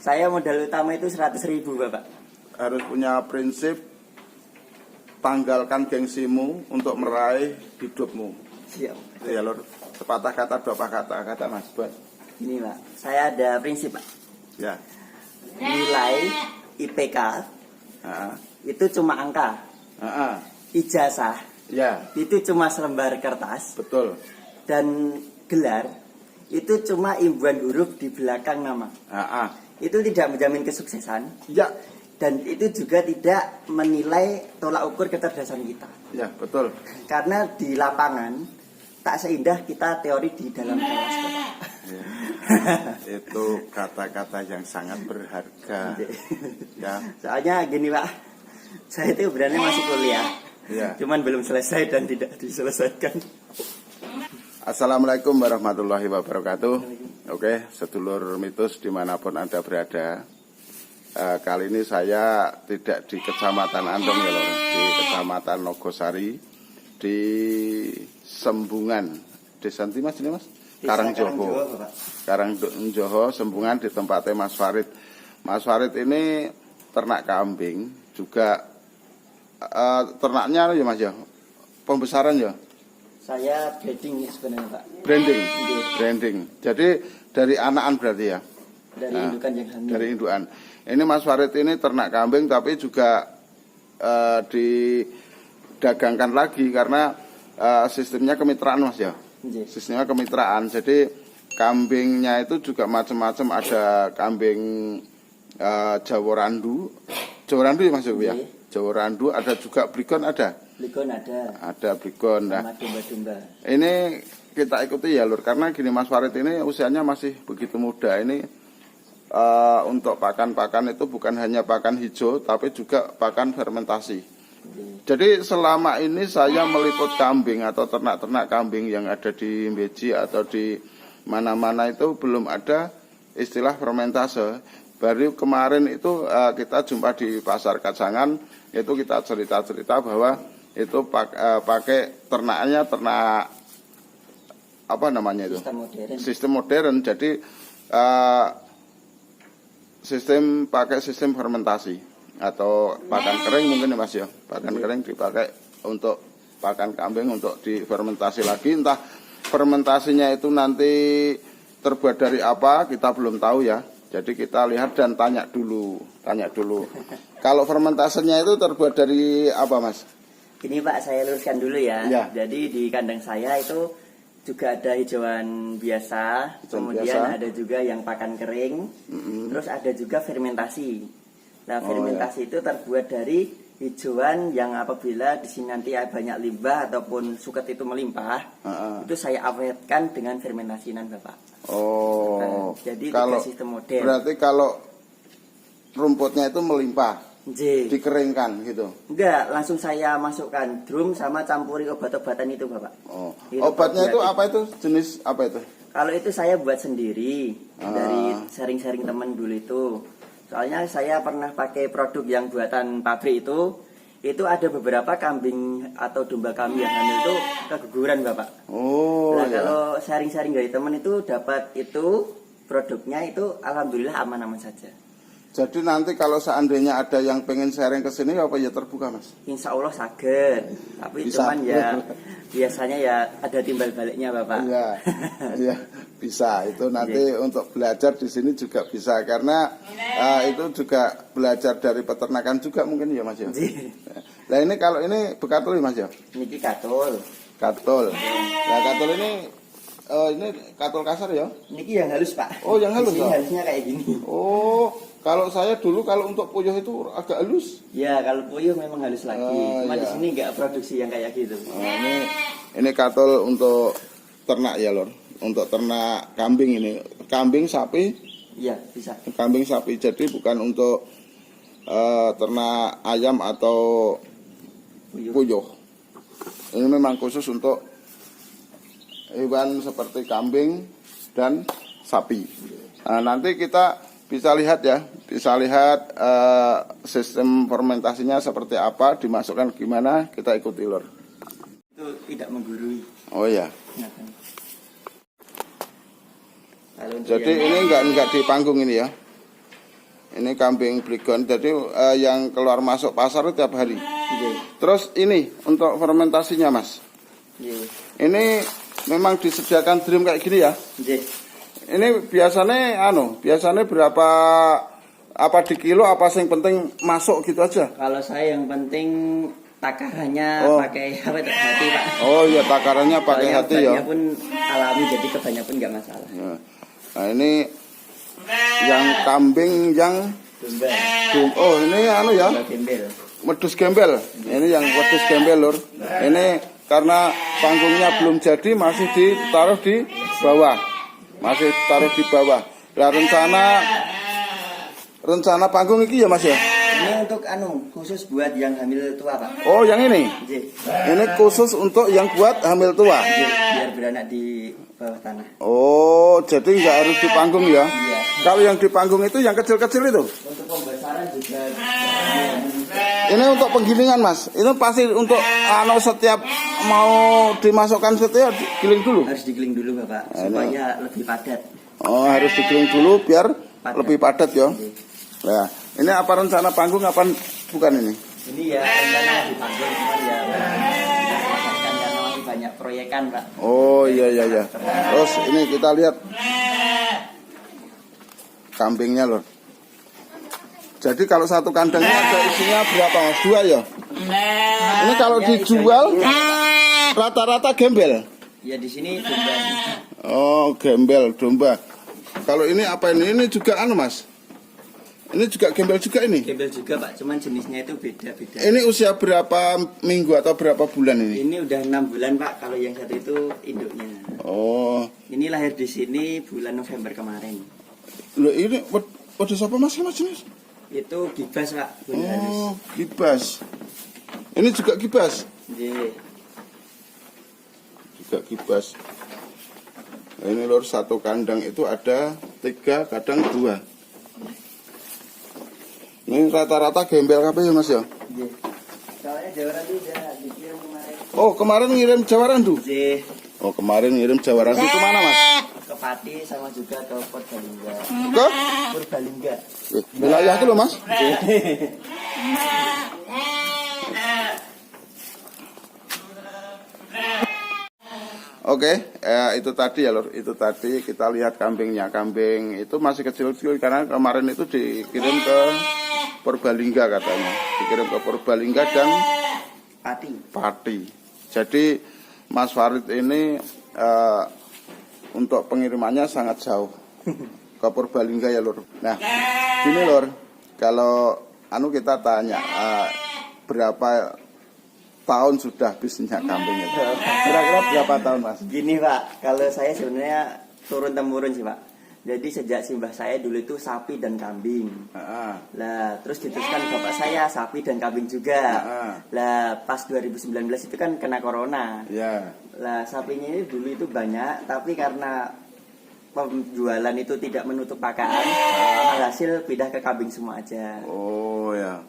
Saya modal utama itu 100.000 Bapak. Harus punya prinsip, tanggalkan gengsimu untuk meraih hidupmu. Siap. Ya lor, sepatah kata dua patah kata Mas buat. Ini Pak, saya ada prinsip Pak. Ya. Nilai IPK itu cuma angka. Ijazah Ya. itu cuma selembar kertas. Betul. Dan gelar itu cuma imbuhan huruf di belakang nama. Itu tidak menjamin kesuksesan. Ya. Dan itu juga tidak menilai tolak ukur kecerdasan kita. Ya, betul. Karena di lapangan tak seindah kita teori di dalam kelas Bapak. Ya. Itu kata-kata yang sangat berharga. Ya. Soalnya gini Pak, saya itu sebenarnya masih kuliah. Ya. Cuman belum selesai dan tidak diselesaikan. Assalamualaikum warahmatullahi wabarakatuh. Oke, sedulur mitos dimanapun Anda berada. Kali ini saya tidak di Kecamatan Andong ya lor, di Kecamatan Nogosari, di Sembungan, Desa nanti Mas ini Mas? Karangjoho. Karangjoho, Sembungan di tempatnya Mas Farid. Mas Farid ini ternak kambing, juga ternaknya ya Mas ya, pembesaran ya. Saya branding sebenarnya Pak. Branding. Jadi dari anakan berarti ya. Dari indukan yang hamil. Dari indukan. Ini Mas Farid ini ternak kambing tapi juga didagangkan lagi karena sistemnya kemitraan Mas ya. Sistemnya kemitraan. Jadi kambingnya itu juga macam-macam, ada kambing Jawa Randu. Jawa Randu ya Mas ya. Jawa Randu, ada juga Brigon ada. Brigon ada. Ada Brigon. Nah, domba-domba. ini kita ikuti ya lur, karena gini Mas Farid ini usianya masih begitu muda. Ini untuk pakan-pakan itu bukan hanya pakan hijau, tapi juga pakan fermentasi. Jadi selama ini saya meliput kambing atau ternak-ternak kambing yang ada di Beji atau di mana-mana itu belum ada istilah fermentase. Baru kemarin itu kita jumpa di pasar Kacangan, itu kita cerita-cerita bahwa itu pakai ternaknya ternak apa namanya itu? Sistem modern. Jadi pakai sistem fermentasi atau pakan kering mungkin ya Mas ya. Pakan kering dipakai untuk pakan kambing untuk difermentasi lagi. Entah fermentasinya itu nanti terbuat dari apa kita belum tahu ya. Jadi kita lihat dan tanya dulu. Kalau fermentasinya itu terbuat dari apa Mas? Ini Pak, saya luruskan dulu ya. Jadi di kandang saya itu juga ada hijauan biasa, kemudian ada juga yang pakan kering, terus ada juga fermentasi. Nah, fermentasi itu terbuat dari hijauan yang apabila di sini nanti banyak limbah ataupun suket itu melimpah, itu saya awetkan dengan fermentasinan Bapak. Jadi kalau sistem modern. Berarti kalau rumputnya itu melimpah, dikeringkan gitu? Enggak, langsung saya masukkan drum sama campuri obat-obatan itu Bapak. Obatnya itu apa itu? Jenis apa itu? Kalau itu saya buat sendiri dari sharing-sharing teman dulu itu. Soalnya saya pernah pakai produk yang buatan pabrik itu ada beberapa kambing atau domba kami yang hamil itu keguguran Bapak. Kalau sharing-sharing dari teman itu dapat itu produknya itu alhamdulillah aman-aman saja. Jadi nanti kalau seandainya ada yang pengen sharing ke sini apa ya terbuka Mas? Insya Allah saged. Tapi bisa. Cuman ya biasanya ya ada timbal baliknya Bapak. Iya, bisa. Itu nanti untuk belajar di sini juga bisa karena itu juga belajar dari peternakan juga mungkin ya Mas ya. Nah ini kalau ini bekatul Mas ya? Ini katul. Nah katul ini katul kasar ya? Ini yang halus Pak. Oh yang halus. Ini halusnya kayak gini. Kalau saya dulu kalau untuk puyuh itu agak halus. Ya kalau puyuh memang halus lagi. Cuma di sini nggak produksi yang kayak gitu. Ini katul untuk ternak ya lor. Untuk ternak kambing ini. Kambing sapi. Iya bisa. Kambing sapi jadi bukan untuk ternak ayam atau puyuh. Ini memang khusus untuk hewan seperti kambing dan sapi. Nah, nanti kita bisa lihat sistem fermentasinya seperti apa, dimasukkan gimana, kita ikuti lor. Itu tidak menggurui. Oh ya. Kalau Jadi ini enggak di panggung ini ya. Ini kambing Brigon. Jadi yang keluar masuk pasar tiap hari. Terus ini untuk fermentasinya, Mas. Ini memang disediakan drum kayak gini ya. Ini biasanya berapa, apa di kilo, apa yang penting masuk gitu aja? Kalau saya yang penting takarannya pakai hati, Pak. Oh iya, takarannya pakai hati ya. Pun alami, jadi kebanyakan pun nggak masalah. Ya. Nah ini yang kambing yang domba. Oh ini ya. Gembel. Wedus gembel. Ini yang wedus gembel, Lur. Ini karena panggungnya belum jadi, masih ditaruh di bawah. Masih taruh di bawah. Nah, rencana panggung ini ya, Mas ya? Ini untuk khusus buat yang hamil tua, Pak. Oh, yang ini? Ini khusus untuk yang buat hamil tua? Biar beranak di bawah tanah. Oh, jadi nggak harus di panggung ya? Iya. Kalau yang di panggung itu yang kecil-kecil itu? Untuk pembesaran juga. Ini untuk penggilingan, Mas. Itu pasti untuk setiap mau dimasukkan setiap giling dulu. Harus digiling dulu, Bapak, supaya lebih padat. Oh, harus digiling dulu biar lebih padat ya. Nah, ini apa rencana panggung apa bukan ini? Ini ya rencana di panggung, cuman ya karena masih banyak proyekan, Pak. Oh iya. Terus ini kita lihat kambingnya loh. Jadi kalau satu kandangnya ada isinya berapa, Mas? 2 ya? Ini kalau dijual rata-rata gembel? Ya di sini domba. Oh, gembel domba. Kalau ini apa ini? Ini juga Mas? Ini juga gembel juga ini? Gembel juga, Pak, cuman jenisnya itu beda-beda. Ini usia berapa minggu atau berapa bulan ini? Ini udah 6 bulan, Pak. Kalau yang satu itu induknya. Oh. Ini lahir di sini bulan November kemarin. Loh, ini wedhus apa Mas jenis? Itu gibas, Pak. Oh, gibas. Ini juga gibas? Iya. Juga gibas. Nah, ini Lur, satu kandang itu ada 3, kadang 2. Ini rata-rata gembel kabeh ya, Mas ya? Iya. Soalnya Jawaran itu udah dikirim kemarin. Oh, kemarin ngirim Jawaran tuh? Iya. Oh, kemarin ngirim Jawaran itu kemana, Mas? Ke Pati sama juga ke Purbalingga. Ke? Purbalingga. Wilayah itu loh, Mas? Oke, itu tadi ya Lur, itu tadi kita lihat kambingnya. Kambing itu masih kecil-kecil karena kemarin itu dikirim ke Purbalingga katanya. Dikirim ke Purbalingga dan Pati. Jadi Mas Farid ini untuk pengirimannya sangat jauh ke Purbalingga ya Lur. Nah, gini Lur, kalau kita tanya berapa tahun sudah bisnisnya kambing itu? Kira-kira berapa tahun, Mas? Gini, Pak, kalau saya sebenarnya turun temurun sih, Pak. Jadi sejak simbah saya dulu itu sapi dan kambing. Lah, terus diteruskan bapak saya sapi dan kambing juga. Lah, pas 2019 itu kan kena corona. Lah, sapinya ini dulu itu banyak, tapi karena penjualan itu tidak menutup pakan, hasil pindah ke kambing semua aja. Oh ya.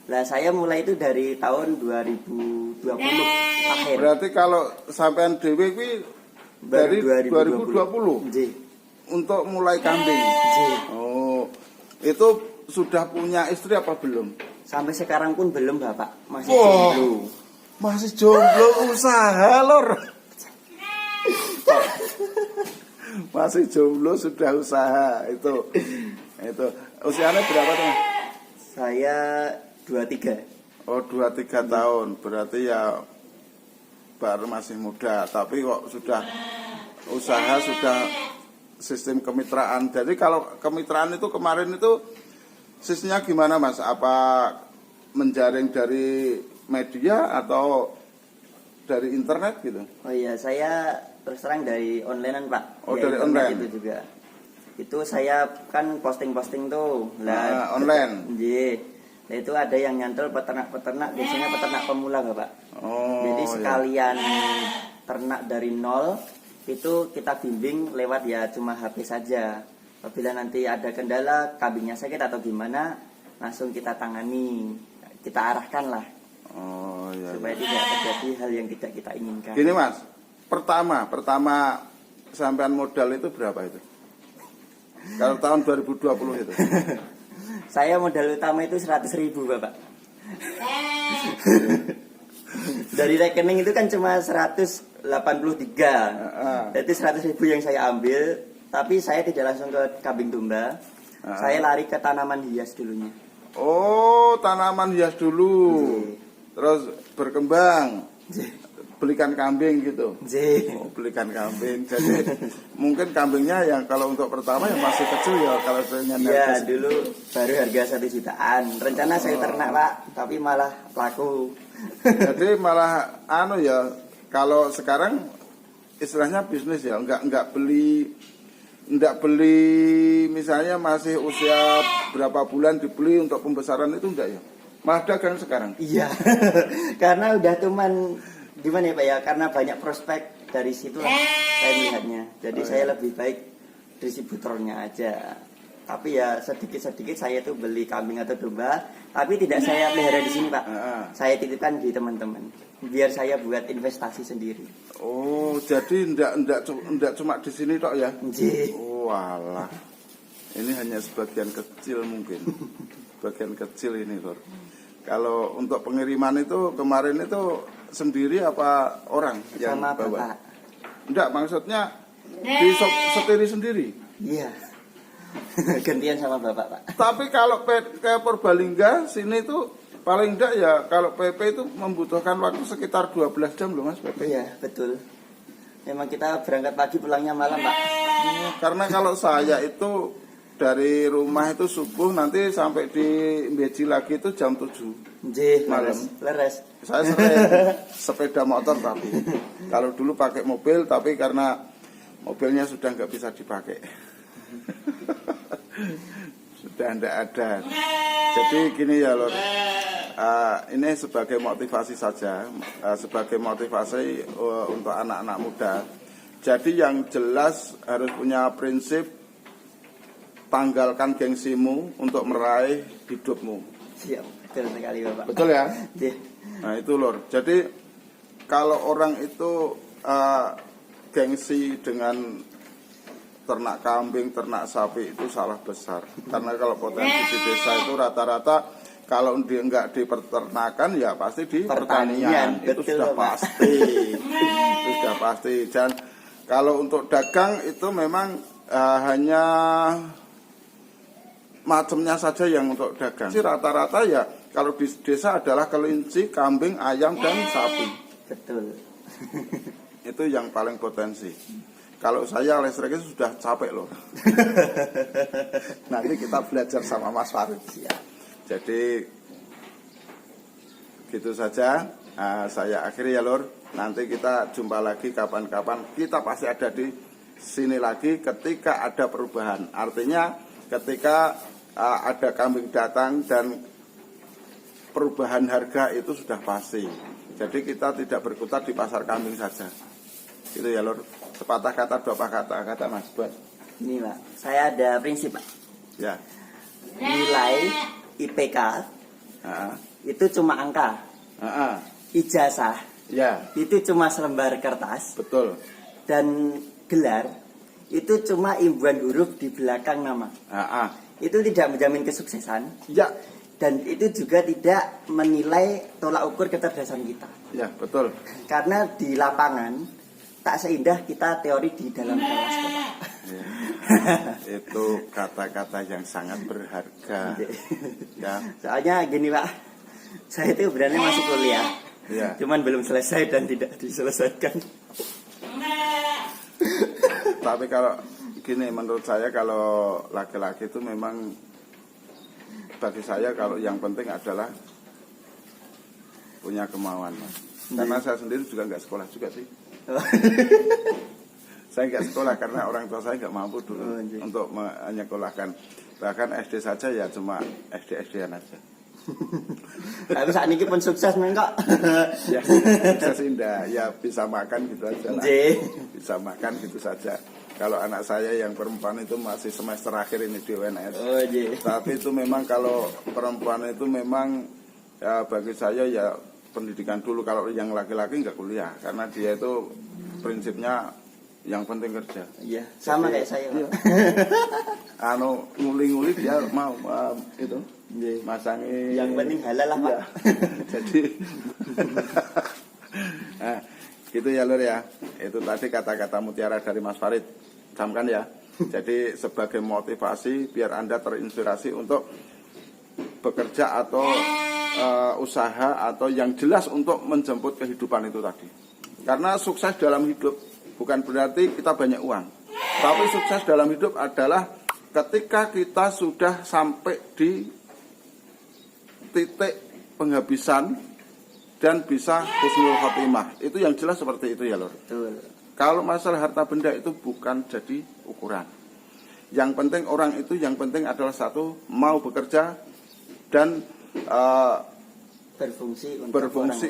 Lah saya mulai itu dari tahun 2020 akhir. Berarti kalau sampean dhewe kuwi dari 2020. Untuk mulai kambing. Oh. Itu sudah punya istri apa belum? Sampai sekarang pun belum, Bapak. Masih jomblo. Masih jomblo, usaha, Lur. Masih jomblo sudah usaha itu. Usianya berapa tuh? Saya 23. Oh, 23 tahun. Berarti ya baru masih muda, tapi kok sudah usaha, sudah sistem kemitraan. Jadi kalau kemitraan itu kemarin itu sistemnya gimana, Mas? Apa menjaring dari media atau dari internet gitu? Oh iya, saya terus terang dari onlinean, Pak. Oh, ya, dari online itu juga. Itu saya kan posting-posting tuh. Lah, online. Iya. Nah, itu ada yang nyantol peternak-peternak, biasanya peternak pemula, Bapak. Oh. Jadi sekalian ternak dari nol, itu kita bimbing lewat ya cuma HP saja. Apabila nanti ada kendala, kambingnya sakit atau gimana, langsung kita tangani, kita arahkan lah. Oh iya. Supaya tidak terjadi hal yang tidak kita inginkan. Gini, Mas, pertama sampean modal itu berapa itu? Kalau tahun 2020 itu. Saya modal utama itu 100.000 Bapak. Dari rekening itu kan cuma 183. Jadi 100.000 yang saya ambil, tapi saya tidak langsung ke kambing domba. Saya lari ke tanaman hias dulunya. Oh, tanaman hias dulu. Terus berkembang. Belikan kambing gitu. Oh, belikan kambing. Jadi mungkin kambingnya yang kalau untuk pertama yang masih kecil ya, kalau pengen ya dulu baru harga 1 jutaan. Rencana saya ternak Pak, tapi malah laku. Jadi malah ya, kalau sekarang istilahnya bisnis ya, enggak beli misalnya masih usia berapa bulan dibeli untuk pembesaran itu enggak ya. Malah dagang sekarang. Iya. Karena udah cuman gimana ya Pak ya, karena banyak prospek dari situ saya melihatnya. Jadi saya lebih baik distributornya aja. Tapi ya sedikit-sedikit saya tuh beli kambing atau domba, tapi tidak saya pelihara di sini Pak. Saya titipkan di teman-teman, biar saya buat investasi sendiri. Oh, jadi enggak cuma di sini tok ya? Oh, alah. Ini hanya sebagian kecil mungkin. Bagian kecil ini, Lor. Kalau untuk pengiriman itu kemarin itu sendiri apa orang yang sama bawa? Bapak. Enggak, maksudnya setiri sendiri. Iya. Gantian sama Bapak, Pak. Tapi kalau ke Purbalingga sini tuh paling enggak ya kalau PP itu membutuhkan waktu sekitar 12 jam loh Mas PP. Iya, betul. Memang kita berangkat pagi pulangnya malam, Pak. Karena kalau saya itu dari rumah itu subuh nanti sampai di Beji lagi itu jam 7 malam. Leres. Saya sering sepeda motor tapi kalau dulu pakai mobil tapi karena mobilnya sudah nggak bisa dipakai. Sudah tidak ada. Jadi gini ya Lor, ini sebagai motivasi saja, sebagai motivasi untuk anak-anak muda. Jadi yang jelas harus punya prinsip, tanggalkan gengsimu untuk meraih hidupmu. Siap, betul sekali Bapak. Betul ya? Iya. Nah itu Lor. Jadi kalau orang itu gengsi dengan ternak kambing, ternak sapi itu salah besar. Karena kalau potensi di desa itu rata-rata kalau dia enggak di peternakan ya pasti di pertanian. Itu sudah pasti. Itu sudah pasti. Dan kalau untuk dagang itu memang hanya macamnya saja yang untuk dagang. Rata-rata ya kalau di desa adalah kelinci, kambing, ayam dan sapi. Betul. Itu yang paling potensi. Kalau saya listrik itu sudah capek loh. Nanti kita belajar sama Mas Farid. Jadi gitu saja. Saya akhiri ya Lor. Nanti kita jumpa lagi kapan-kapan. Kita pasti ada di sini lagi ketika ada perubahan. Artinya ketika ada kambing datang dan perubahan harga itu sudah pasti. Jadi kita tidak berkutat di pasar kambing saja. Itu ya Lor. Sepatah kata, dua kata Mas buat. Ini Pak, saya ada prinsip Pak. Ya. Nilai IPK itu cuma angka. Ijazah itu cuma selembar kertas. Betul. Dan gelar itu cuma imbuhan huruf di belakang nama. Itu tidak menjamin kesuksesan. Ya. Dan itu juga tidak menilai tolak ukur kecerdasan kita. Ya, betul. Karena di lapangan tak seindah kita teori di dalam kelas Bapak. Ya. Itu kata-kata yang sangat berharga. Ya. Soalnya gini Pak, saya itu berani masuk kuliah. Ya. Cuman belum selesai dan tidak diselesaikan. Tapi kalau gini menurut saya kalau laki-laki itu memang bagi saya kalau yang penting adalah punya kemauan Mas. Karena saya sendiri juga nggak sekolah juga sih. Saya nggak sekolah karena orang tua saya nggak mampu dulu untuk menyekolahkan. Bahkan SD saja ya cuma SD-SDan aja. Tapi saat ini pun sukses kok. Ya, sukses indah. Ya bisa makan gitu aja lah. Bisa makan gitu saja. Kalau anak saya yang perempuan itu masih semester akhir ini di UNS. Tapi itu memang kalau perempuan itu memang ya bagi saya ya pendidikan dulu. Kalau yang laki-laki nggak kuliah karena dia itu prinsipnya Yang penting kerja. Iya, sama kayak saya. Iya. Nguli-nguli dia mau itu. Masangi. Yang penting halal lah, Pak. Iya. Jadi nah, gitu ya Lur ya. Itu tadi kata-kata mutiara dari Mas Farid. Camkan ya. Jadi sebagai motivasi biar Anda terinspirasi untuk bekerja atau usaha atau yang jelas untuk menjemput kehidupan itu tadi. Karena sukses dalam hidup bukan berarti kita banyak uang. Tapi sukses dalam hidup adalah ketika kita sudah sampai di titik penghabisan dan bisa husnul khotimah. Itu yang jelas seperti itu ya Lur. Betul. Kalau masalah harta benda itu bukan jadi ukuran. Yang penting orang itu yang penting adalah satu, mau bekerja dan berfungsi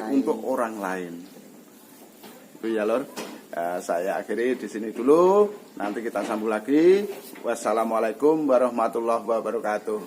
untuk orang lain. Itu ya Lur. Saya akhiri di sini dulu. Nanti kita sambung lagi. Wassalamualaikum warahmatullahi wabarakatuh.